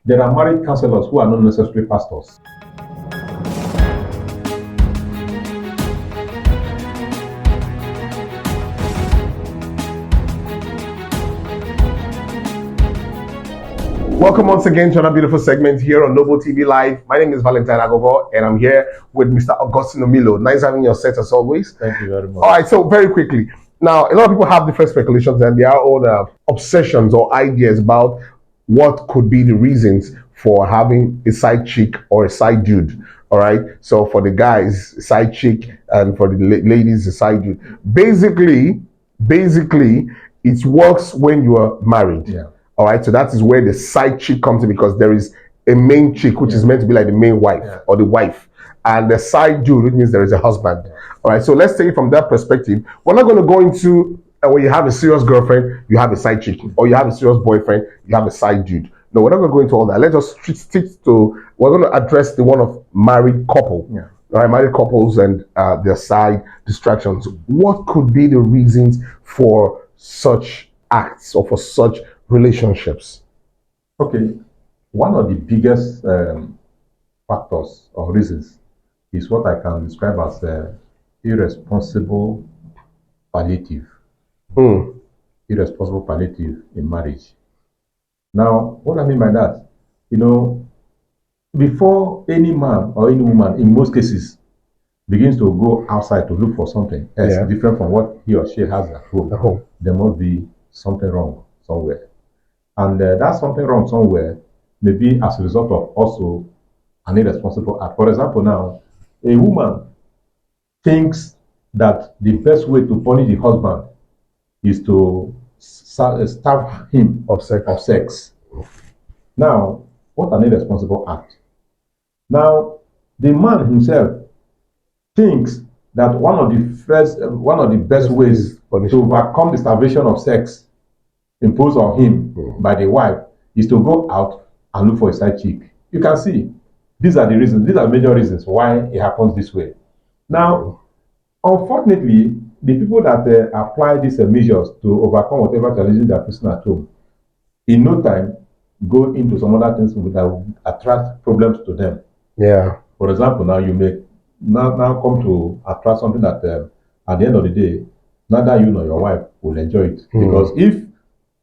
There are married counselors who are not necessarily pastors. Welcome once again to another beautiful segment here on Noble TV Live. My name is Valentine Agogo, and I'm here with Mr. Augustine Omilo. Nice having your set as always. Thank you very much. All right, so very quickly. Now, a lot of people have different speculations and their own obsessions or ideas about what could be the reasons for having a side chick or a side dude. All right, so for the guys, side chick, and for the ladies, a side dude. Basically, it works when you are married. Yeah. All right, so that is where the side chick comes in, because there is a main chick, which is meant to be like the main wife or the wife, and the side dude, which means there is a husband. All right, so let's take it from that perspective. We're not going to go into when you have a serious girlfriend, you have a side chick, or you have a serious boyfriend, you have a side dude. No, we're not going to go into all that. Let's just stick to, we're going to address the one of married couple. Yeah. All right, married couples and their side distractions. What could be the reasons for such acts or for such relationships? Okay, one of the biggest factors or reasons is what I can describe as irresponsible palliative. Irresponsible palliative in marriage. Now, what I mean by that, before any man or any woman, in most cases, begins to go outside to look for something else different from what he or she has at home, there must be something wrong somewhere. And that's something wrong somewhere, maybe as a result of also an irresponsible act. For example, now, a woman thinks that the best way to punish the husband is to starve him of sex. Now, what an irresponsible act. Now, the man himself thinks that one of the best ways to overcome the starvation of sex imposed on him by the wife is to go out and look for a side chick. You can see, these are the reasons, these are major reasons why it happens this way. Now, unfortunately, the people that apply these measures to overcome whatever challenges they are facing at home, in no time, go into some other things that will attract problems to them. Yeah. For example, now you may now come to attract something that at the end of the day, neither you nor your wife will enjoy it. Because if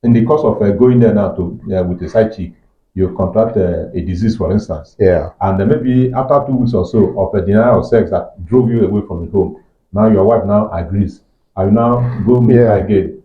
in the course of going there now to with a side chick, you contract a disease, for instance, and then maybe after 2 weeks or so of a denial of sex that drove you away from the home, now your wife now agrees, I will now go meet her again.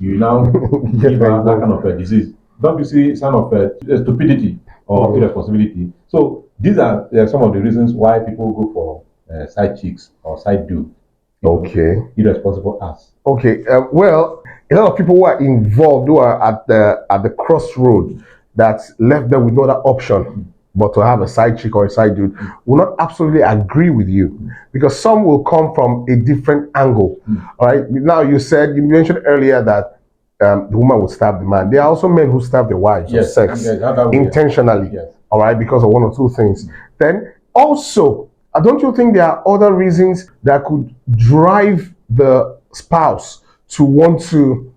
You now give her that kind of a disease. Don't you see sign of stupidity or irresponsibility? So these are some of the reasons why people go for side chicks or side dude. Irresponsible acts. Well, a lot of people who are involved, who are at the crossroad, that left them with no other option but to have a side chick or a side dude, will not absolutely agree with you, because some will come from a different angle. All right. Now you mentioned earlier that the woman would stab the man. There are also men who stab their wives of sex intentionally. All right, because of one or two things. Then also, don't you think there are other reasons that could drive the spouse to want to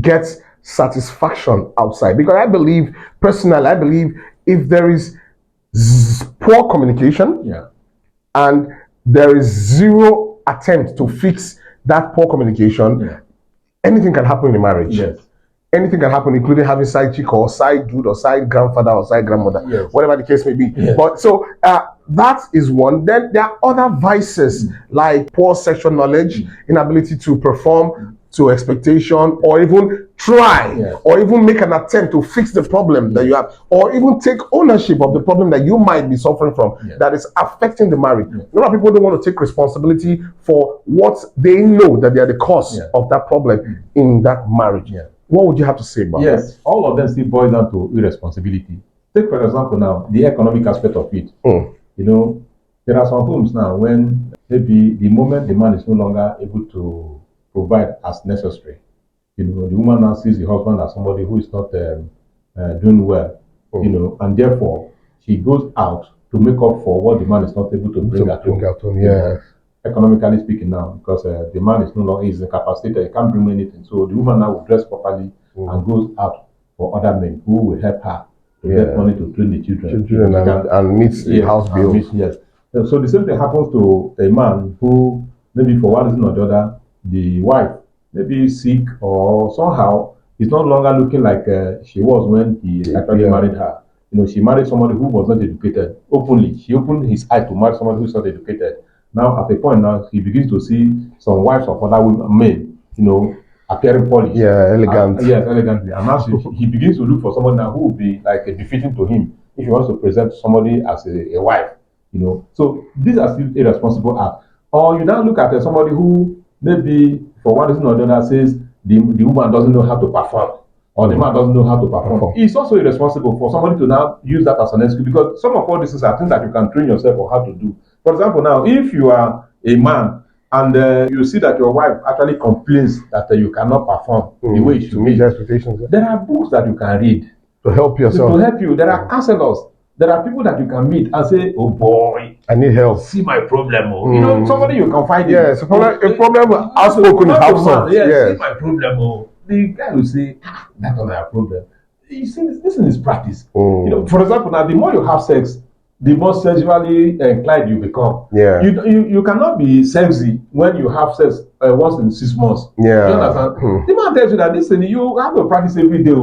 get satisfaction outside? Because I believe, personally, if there is poor communication and there is zero attempt to fix that poor communication, anything can happen in a marriage. Anything can happen, including having side chick or side dude or side grandfather or side grandmother, whatever the case may be. But so that is one. Then there are other vices like poor sexual knowledge, inability to perform to expectation, or even try, or even make an attempt to fix the problem that you have, or even take ownership of the problem that you might be suffering from that is affecting the marriage. A lot of people don't want to take responsibility for what they know that they are the cause of that problem in that marriage. What would you have to say about that? Yes, all of them still boils down to irresponsibility. Take, for example, now, the economic aspect of it. There are some homes now when maybe the moment the man is no longer able to provide as necessary, the woman now sees the husband as somebody who is not doing well, and therefore she goes out to make up for what the man is not able to bring at home. Economically speaking now, because the man is no longer incapacitated, he can't bring anything. So the woman now will dress properly and goes out for other men who will help her to get money to train the children. And meet the house bills. Yes. So the same thing happens to a man who maybe for one reason or the other, the wife maybe sick or somehow is no longer looking like she was when he actually married her. She married somebody who was not educated openly. She opened his eye to marry somebody who's not educated. Now, at a point now, he begins to see some wives of other men, appearing polished. Yeah, elegant. Yes, elegantly. And now he begins to look for someone now who will be like befitting to him if he wants to present somebody as a wife. So these are still irresponsible acts. Or you now look at somebody who maybe for one reason or the other says the woman doesn't know how to perform, or the man doesn't know how to perform. It's also irresponsible for somebody to now use that as an excuse, because some of all these things are things that you can train yourself on how to do. For example, now if you are a man and you see that your wife actually complains that you cannot perform the way you should meet expectations, there are books that you can read to help yourself. To help you. There are counselors. There are people that you can meet and say, "Oh boy, I need help. See my problem." Somebody you can find. Yes, a problem outspoken is half solved. Yes, see my problem. The guy will say, "That's not my problem." You see, this is practice. For example, now the more you have sex, the more sexually inclined you become. Yeah. You cannot be sexy when you have sex once in 6 months. Yeah. You understand? The man tells you that listen, you have to practice every day.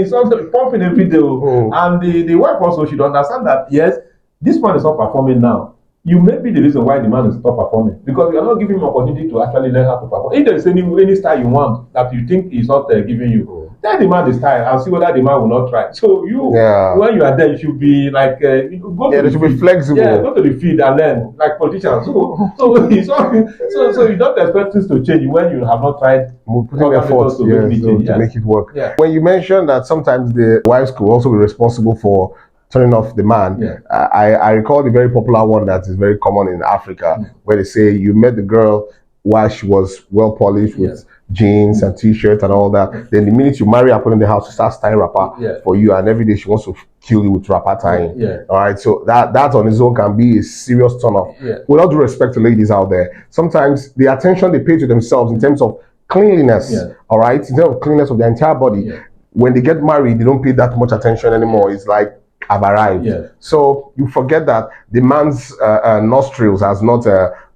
Something pumping every day. And the wife also should understand that yes, this man is not performing now. You may be the reason why the man is not performing, because you are not giving him opportunity to actually learn how to perform. If there is any style you want that you think is not giving you, tell the man the style and see whether the man will not try. So when you are there, you should be like go to they should be flexible. Yeah, go to the field and learn like politicians. So you don't expect things to change when you have not tried putting efforts to make it work. Yeah. When you mentioned that sometimes the wives could also be responsible for turning off the man, I recall the very popular one that is very common in Africa, where they say you met the girl while she was well polished with jeans and t-shirts and all that. Then the minute you marry her, put in the house, she starts tying wrapper for you, and every day she wants to kill you with wrapper tying. All right, so that on its own can be a serious turn off. With all due respect to ladies out there, sometimes the attention they pay to themselves in terms of cleanliness, all right, in terms of cleanliness of their entire body, when they get married, they don't pay that much attention anymore. It's like, I've arrived. So you forget that the man's nostrils has not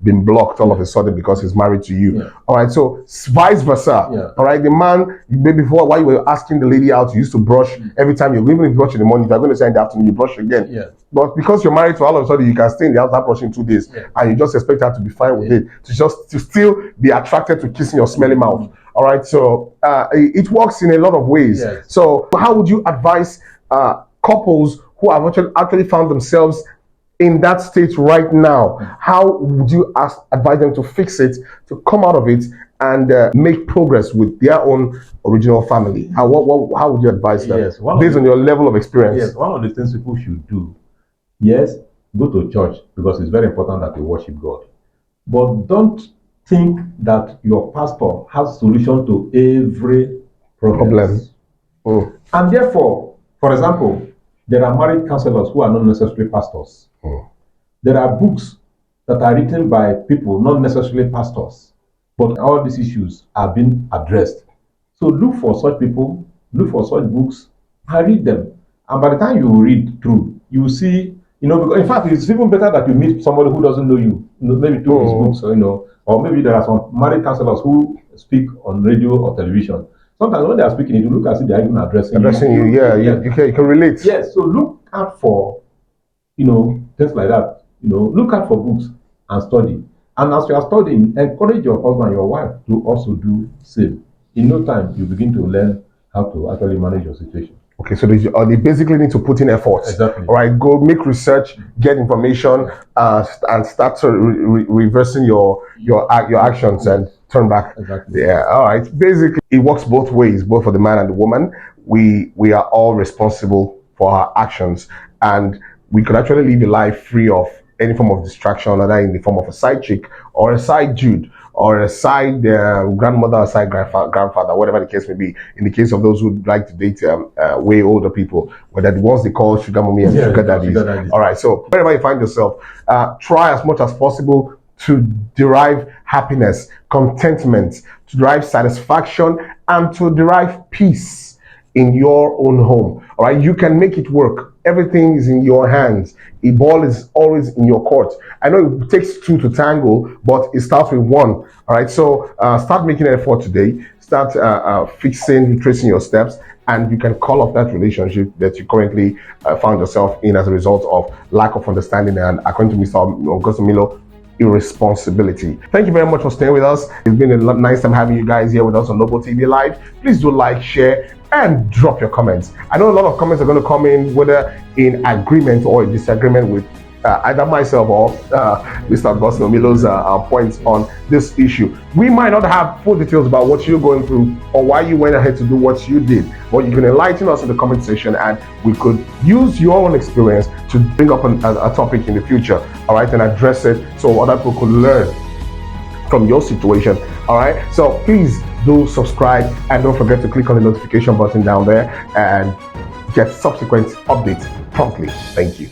been blocked all of a sudden because he's married to you. All right, so vice versa. All right, the man, maybe before, while you were asking the lady out, you used to brush every time even if you brush in the morning, if you're going to say in the afternoon, you brush again. But because you're married to all of a sudden, you can stay in the house brushing 2 days, and you just expect her to be fine with it, to still be attracted to kissing your smelly mouth. All right, so it works in a lot of ways. So how would you advise couples who have actually found themselves in that state right now? How would you advise them to fix it, to come out of it, and make progress with their own original family? How would you advise them based on your level of experience? Yes, one of the things people should do, go to church, because it's very important that you worship God. But don't think that your pastor has solution to every problem. And therefore, for example, there are married counselors who are not necessarily pastors. There are books that are written by people, not necessarily pastors, but all these issues are being addressed. So look for such people, look for such books, and read them. And by the time you read through, you will see, because in fact, it's even better that you meet somebody who doesn't know you, maybe through his books, or maybe there are some married counselors who speak on radio or television. Sometimes when they are speaking, it will look as if they are even addressing you. You can relate. Yes, so look out for, things like that. Look out for books and study. And as you are studying, encourage your husband, your wife to also do same. In no time, you begin to learn how to actually manage your situation. Okay, so they basically need to put in efforts. Exactly. All right, go make research, get information, and start to reversing your actions and turn back. Exactly. Yeah. All right. Basically, it works both ways, both for the man and the woman. We are all responsible for our actions, and we could actually live a life free of any form of distraction, either in the form of a side chick or a side dude, or a side grandmother or side grandfather, whatever the case may be. In the case of those who like to date way older people, whether the ones they call sugar mommy and sugar daddies. All right, so wherever you find yourself, try as much as possible to derive happiness, contentment, to derive satisfaction, and to derive peace in your own home. All right, you can make it work. Everything is in your hands. A ball is always in your court. I know it takes two to tango, but it starts with one. All right, so start making an effort today. Start fixing, retracing your steps, and you can call off that relationship that you currently found yourself in as a result of lack of understanding and, according to Mr. Augusto Milo, irresponsibility. Thank you very much for staying with us. It's been a nice time having you guys here with us on Noble TV Live. Please do like, share, and drop your comments. I know a lot of comments are going to come in, whether in agreement or in disagreement with either myself or Mr. Augusto Milo's points on this issue. We might not have full details about what you're going through or why you went ahead to do what you did, but you can enlighten us in the comment section, and we could use your own experience to bring up a topic in the future, all right, and address it so other people could learn from your situation. All right, so please do subscribe and don't forget to click on the notification button down there and get subsequent updates promptly. Thank you.